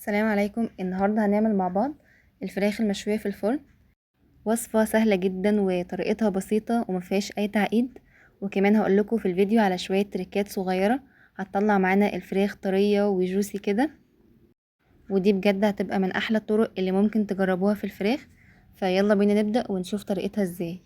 السلام عليكم. النهاردة هنعمل مع بعض الفراخ المشوية في الفرن. وصفة سهلة جدا وطريقتها بسيطة ومفيهاش اي تعقيد، وكمان هقولكوا في الفيديو على شوية تريكات صغيرة هتطلع معانا الفراخ طرية وجوسي كده، ودي بجد هتبقى من احلى الطرق اللي ممكن تجربوها في الفراخ. فيلا بينا نبدأ ونشوف طريقتها ازاي.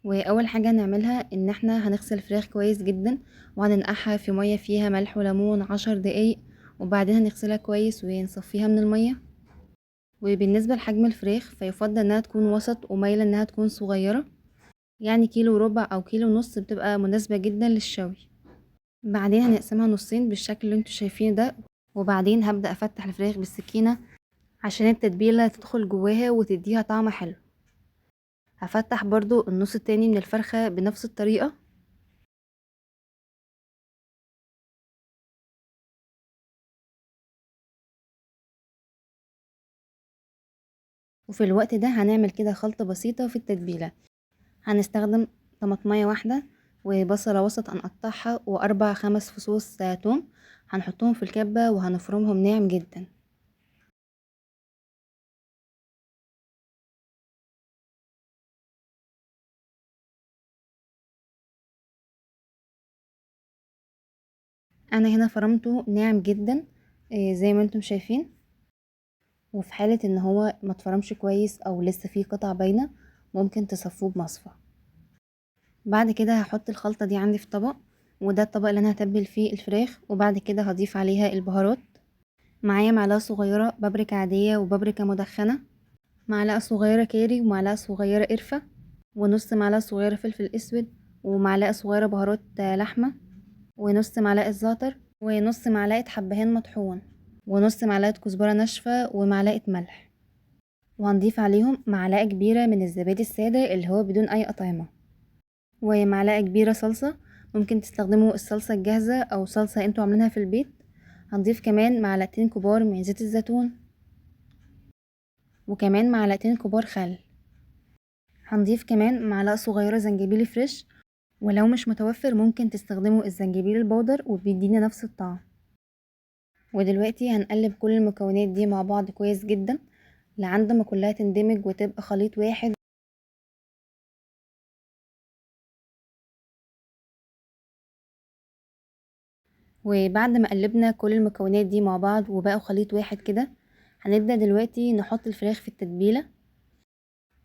واول حاجة هنعملها ان احنا هنغسل الفراخ كويس جدا وهننقعها في مية فيها ملح وليمون 10 دقايق، وبعدين هنغسلها كويس ونصفيها من المية. وبالنسبة لحجم الفراخ فيفضل انها تكون وسط ومايلة انها تكون صغيرة، يعني كيلو وربع او كيلو ونص بتبقى مناسبة جدا للشوي. بعدين هنقسمها نصين بالشكل اللي انتوا شايفينه ده، وبعدين هبدأ افتح الفراخ بالسكينة عشان التتبيلة تدخل جواها وتديها طعم حلو. هفتح برضو النص التاني من الفرخة بنفس الطريقة، وفي الوقت ده هنعمل كده خلطة بسيطة في التتبيلة. هنستخدم طماطمية واحدة وبصلة وسط هنقطعها وأربع خمس فصوص توم، هنحطهم في الكبة وهنفرمهم ناعم جدا. أنا هنا فرمته ناعم جدا زي ما انتم شايفين. وفي حالة ان هو ما اتفرمش كويس او لسه فيه قطع باينة ممكن تصفوه بمصفى. بعد كده هحط الخلطة دي عندي في طبق، وده الطبق اللي انا هتبل فيه الفراخ، وبعد كده هضيف عليها البهارات. معايا معلقة صغيرة بابريكا عادية وبابريكا مدخنة، معلقة صغيرة كاري ومعلقة صغيرة قرفة، ونص معلقة صغيرة فلفل اسود، ومعلقة صغيرة بهارات لحمة، ونص معلقة زعتر، ونص معلقة حبهان مطحون، ونص معلقة كزبرة ناشفة، ومعلقة ملح. وهنضيف عليهم معلقة كبيرة من الزبادي السادة اللي هو بدون اي اطعمة، ومعلقة كبيرة صلصة. ممكن تستخدموا الصلصة الجاهزة او صلصة انتوا عاملينها في البيت. هنضيف كمان معلقتين كبار من زيت الزيتون، وكمان معلقتين كبار خل. هنضيف كمان معلقة صغيرة زنجبيل فريش، ولو مش متوفر ممكن تستخدموا الزنجبيل البودر وبيدينا نفس الطعم. ودلوقتي هنقلب كل المكونات دي مع بعض كويس جدا لعند ما كلها تندمج وتبقى خليط واحد. وبعد ما قلبنا كل المكونات دي مع بعض وبقوا خليط واحد كده، هنبدأ دلوقتي نحط الفراخ في التتبيلة،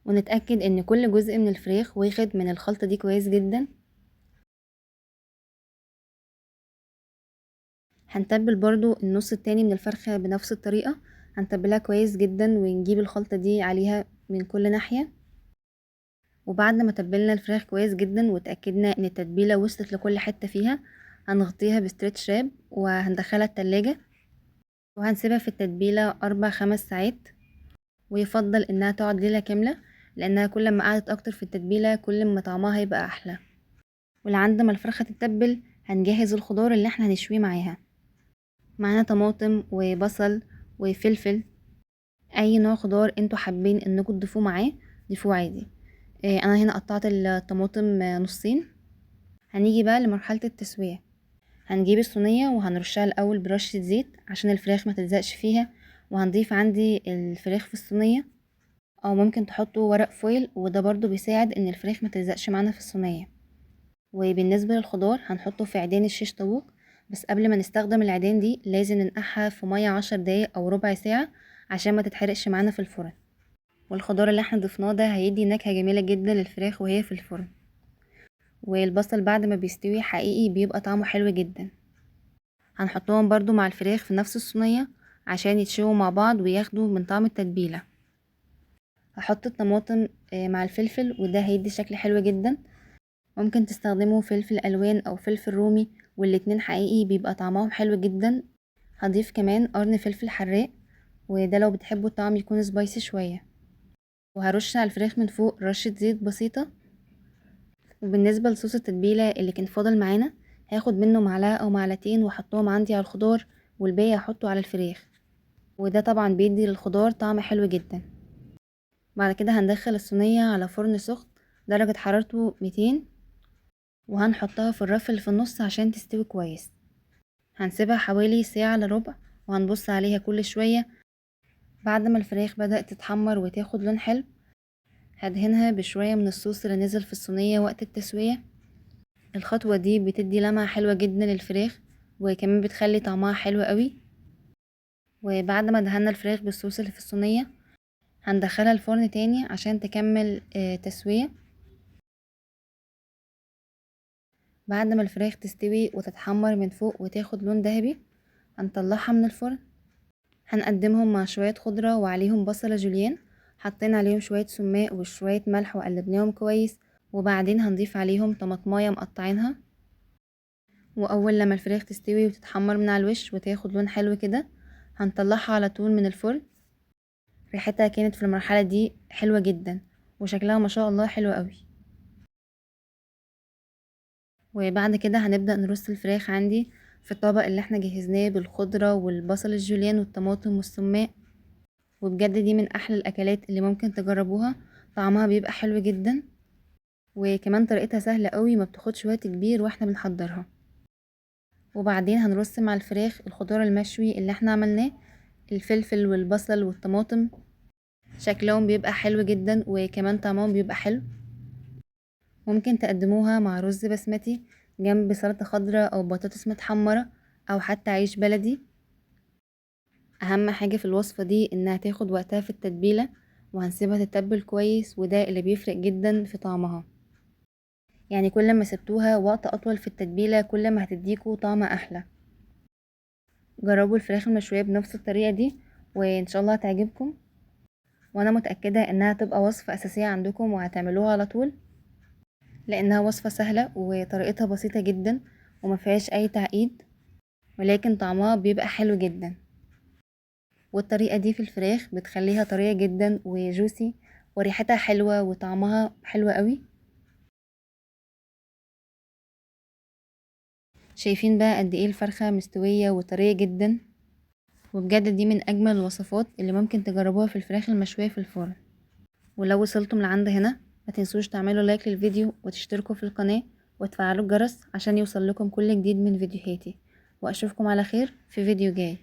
ونتأكد ان كل جزء من الفراخ واخد من الخلطة دي كويس جدا. هنتبل برضو النص التاني من الفرخة بنفس الطريقة، هنتبلها كويس جدا ونجيب الخلطة دي عليها من كل ناحية. وبعد ما تبلنا الفراخ كويس جدا وتأكدنا ان التتبيلة وصلت لكل حتة فيها، هنغطيها بستريتش راب وهندخلها التلاجة، وهنسيبها في التتبيلة 4 5 ساعات. ويفضل انها تقعد ليلة كاملة، لانها كل ما قعدت اكتر في التتبيلة كل ما طعمها هيبقى احلى. ولعند ما الفرخة تتبل هنجهز الخضار اللي احنا هنشويه معاها. معانا طماطم وبصل وفلفل، اي نوع خضار انتوا حابين انكم تضيفوه معاه ضيفوه عادي. انا هنا قطعت الطماطم نصين. هنيجي بقى لمرحلة التسوية. هنجيب الصينية وهنرشها الاول برشة زيت عشان الفراخ ما تلزقش فيها، وهنضيف عندي الفراخ في الصينية، او ممكن تحطوا ورق فويل وده برضو بيساعد ان الفراخ ما تلزقش معانا في الصينية. وبالنسبة للخضار هنحطه في عيدان الشيش طاووق، بس قبل ما نستخدم العيدان دي لازم ننقعها في مية 10 دقايق او ربع ساعة عشان ما تتحرقش معانا في الفرن. والخضار اللي احنا ضفناه ده هيدي نكهة جميلة جدا للفراخ وهي في الفرن. والبصل بعد ما بيستوي حقيقي بيبقى طعمه حلو جدا. هنحطهم برضو مع الفراخ في نفس الصينية عشان يتشووا مع بعض وياخدوا من طعم التتبيلة. هحط الطماطم مع الفلفل وده هيدي شكل حلو جدا. ممكن تستخدموا فلفل الوان او فلفل رومي، والاتنين حقيقي بيبقى طعمهم حلو جدا. هضيف كمان قرن فلفل حراق، وده لو بتحبوا الطعم يكون سبايسي شوية. وهرش على الفراخ من فوق رشة زيت بسيطة. وبالنسبة لصوص التتبيلة اللي كان فاضل معانا هاخد منه معلقة او معلقتين واحطهم عندي على الخضار، والباقي هحطه على الفراخ، وده طبعا بيدي للخضار طعم حلو جدا. بعد كده هندخل الصينية على فرن سخن درجة حرارته 200، وهنحطها في الرف اللي في النص عشان تستوي كويس. هنسيبها حوالي ساعة الا ربع، وهنبص عليها كل شوية. بعد ما الفراخ بدأت تتحمر وتاخد لون حلو، هدهنها بشوية من الصوص اللي نزل في الصينية وقت التسوية. الخطوة دي بتدي لمعة حلوة جدا للفراخ، وكمان بتخلي طعمها حلو قوي. وبعد ما دهنا الفراخ بالصوص اللي في الصينية، هندخلها الفرن تاني عشان تكمل تسوية. بعد ما الفراخ تستوي وتتحمر من فوق وتاخد لون ذهبي، هنطلعها من الفرن. هنقدمهم مع شوية خضرة وعليهم بصلة جوليان، حطينا عليهم شوية سماق وشوية ملح وقلبناهم كويس، وبعدين هنضيف عليهم طماطمايه مقطعينها. واول لما الفراخ تستوي وتتحمر من على الوش وتاخد لون حلو كده، هنطلعها على طول من الفرن. ريحتها كانت في المرحلة دي حلوة جدا، وشكلها ما شاء الله حلو قوي. وبعد كده هنبدأ نرص الفراخ عندي في الطبق اللي احنا جهزناه بالخضرة والبصل الجوليان والطماطم والسماق. وبجد دي من احلى الاكلات اللي ممكن تجربوها، طعمها بيبقى حلو جدا، وكمان طريقتها سهلة قوي، ما بتاخدش وقت كبير واحنا بنحضرها. وبعدين هنرص مع الفراخ الخضار المشوي اللي احنا عملناه، الفلفل والبصل والطماطم. شكلهم بيبقى حلو جدا، وكمان طعمهم بيبقى حلو. ممكن تقدموها مع رز بسمتي جنب سلطة خضراء او بطاطس متحمرة، او حتى عيش بلدي. اهم حاجة في الوصفة دي انها تاخد وقتها في التتبيلة، وهنسيبها تتبل كويس، وده اللي بيفرق جدا في طعمها. يعني كل ما سبتوها وقت اطول في التتبيلة، كل ما هتديكوا طعم احلى. جربوا الفراخ المشوية بنفس الطريقة دي، وان شاء الله هتعجبكم. وانا متأكدة انها تبقى وصفة اساسية عندكم وهتعملوها على طول، لانها وصفة سهلة وطريقتها بسيطة جدا وما فيهاش اي تعقيد، ولكن طعمها بيبقى حلو جدا. والطريقة دي في الفراخ بتخليها طرية جدا وجوسي، وريحتها حلوة وطعمها حلو قوي. شايفين بقى قد ايه الفرخة مستوية وطرية جدا، وبجد دي من اجمل الوصفات اللي ممكن تجربوها في الفراخ المشوية في الفرن. ولو وصلتم لعند هنا، ما تنسوش تعملوا لايك للفيديو وتشتركوا في القناة وتفعلوا الجرس عشان يوصل لكم كل جديد من فيديوهاتي. واشوفكم على خير في فيديو جاي.